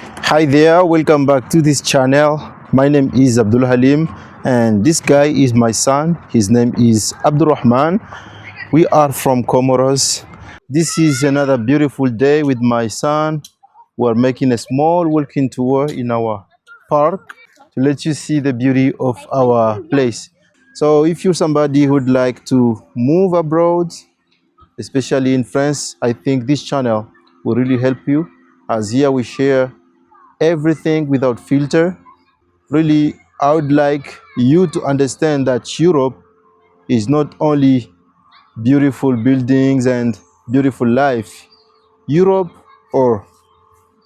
Hi there, welcome back to this channel. My name is Abdul Halim and this guy is my son. His name is Abdurrahman. We are from Comoros. This is another beautiful day with my son. We're making a small walking tour in our park to let you see the beauty of our place. So if you're somebody who'd like to move abroad, especially in France, I think this channel will really help you, as here we share everything without filter. Really, I would like you to understand that Europe is not only beautiful buildings and beautiful life. Europe or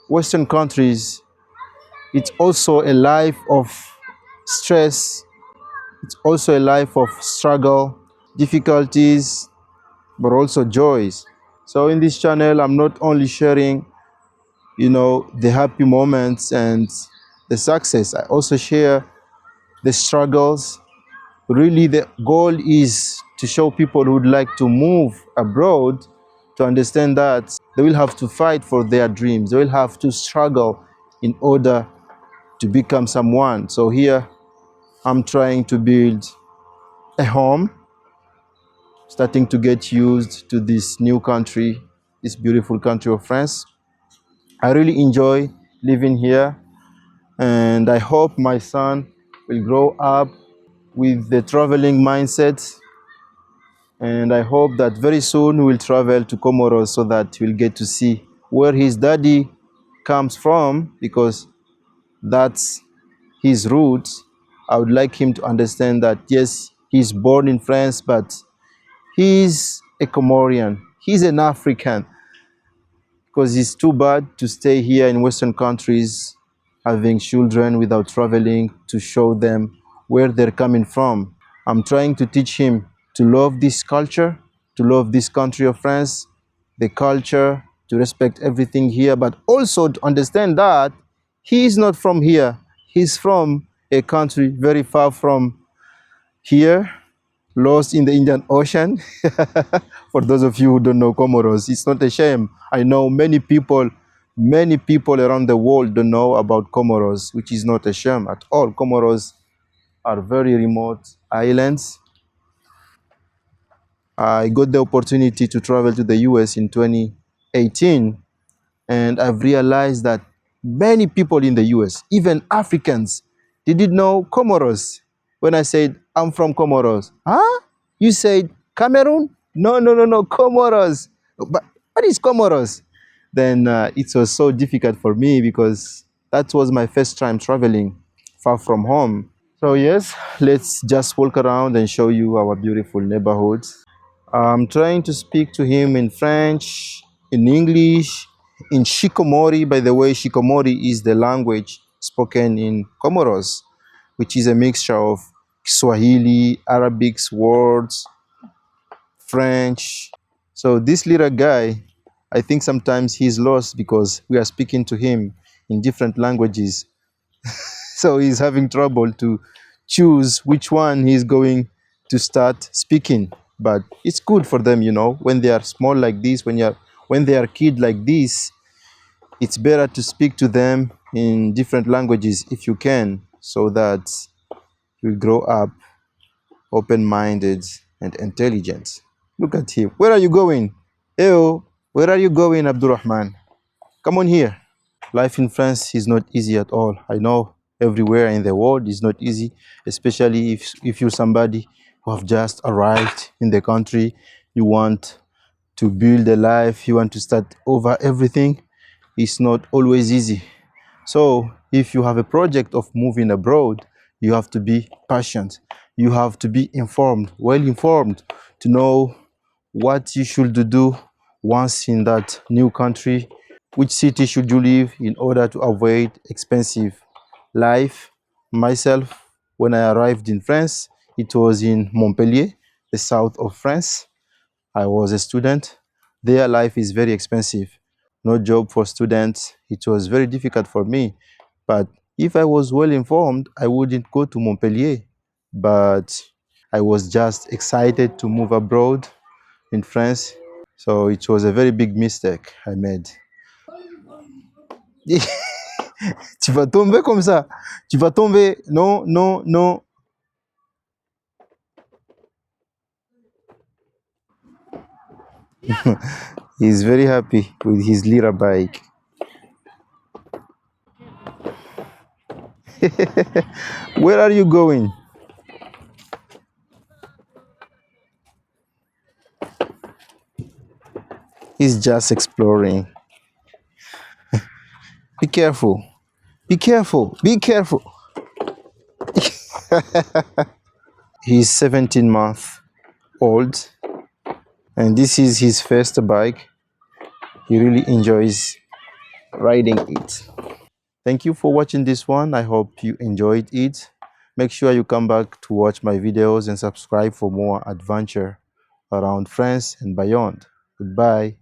Western countries, it's also a life of stress. It's also a life of struggle, difficulties, but also joys. So in this channel, I'm not only sharing, the happy moments and the success. I also share the struggles. Really, the goal is to show people who would like to move abroad to understand that they will have to fight for their dreams. They will have to struggle in order to become someone. So here, I'm trying to build a home, starting to get used to this new country, this beautiful country of France. I really enjoy living here, and I hope my son will grow up with the traveling mindset, and I hope that very soon we'll travel to Comoros so that we'll get to see where his daddy comes from, because that's his roots. I would like him to understand that yes, he's born in France, but he's a Comorian. He's an African, because it's too bad to stay here in Western countries having children without traveling to show them where they're coming from. I'm trying to teach him to love this culture, to love this country of France, the culture, to respect everything here, but also to understand that he is not from here. He's from a country very far from here, lost in the Indian Ocean. For those of you who don't know Comoros, it's not a shame. I know many people around the world don't know about Comoros, which is not a shame at all. Comoros are very remote islands. I got the opportunity to travel to the US in 2018, and I've realized that many people in the US, even Africans, they didn't know Comoros. When I said, I'm from Comoros, huh? You said Cameroon? No, no, no, no, Comoros. But what is Comoros? Then it was so difficult for me because that was my first time traveling far from home. So yes, let's just walk around and show you our beautiful neighborhoods. I'm trying to speak to him in French, in English, in Shikomori. By the way, Shikomori is the language spoken in Comoros, which is a mixture of Swahili, Arabic words, French. So this little guy, I think sometimes he's lost because we are speaking to him in different languages. So he's having trouble to choose which one he's going to start speaking. But it's good for them, when they are small like this, when they are kid like this, it's better to speak to them in different languages if you can, so that you grow up open-minded and intelligent. Look at him. Where are you going? Eyo, where are you going, Abdurrahman? Come on here. Life in France is not easy at all. I know everywhere in the world is not easy, especially if you're somebody who have just arrived in the country. You want to build a life, you want to start over everything. It's not always easy. So if you have a project of moving abroad, you have to be patient. You have to be informed, well informed, to know what you should do once in that new country. Which city should you live in order to avoid expensive life? Myself, when I arrived in France, it was in Montpellier, the south of France. I was a student. There, life is very expensive. No job for students. It was very difficult for me. But if I was well informed, I wouldn't go to Montpellier. But I was just excited to move abroad in France. So it was a very big mistake I made. Tu vas tomber comme ça. Tu vas tomber. Non, non, non. He's very happy with his little bike. Where are you going? He's just exploring. Be careful. Be careful. Be careful. He's 17 months old and this is his first bike. He really enjoys riding it. Thank you for watching this one. I hope you enjoyed it. Make sure you come back to watch my videos and subscribe for more adventure around France and beyond. Goodbye.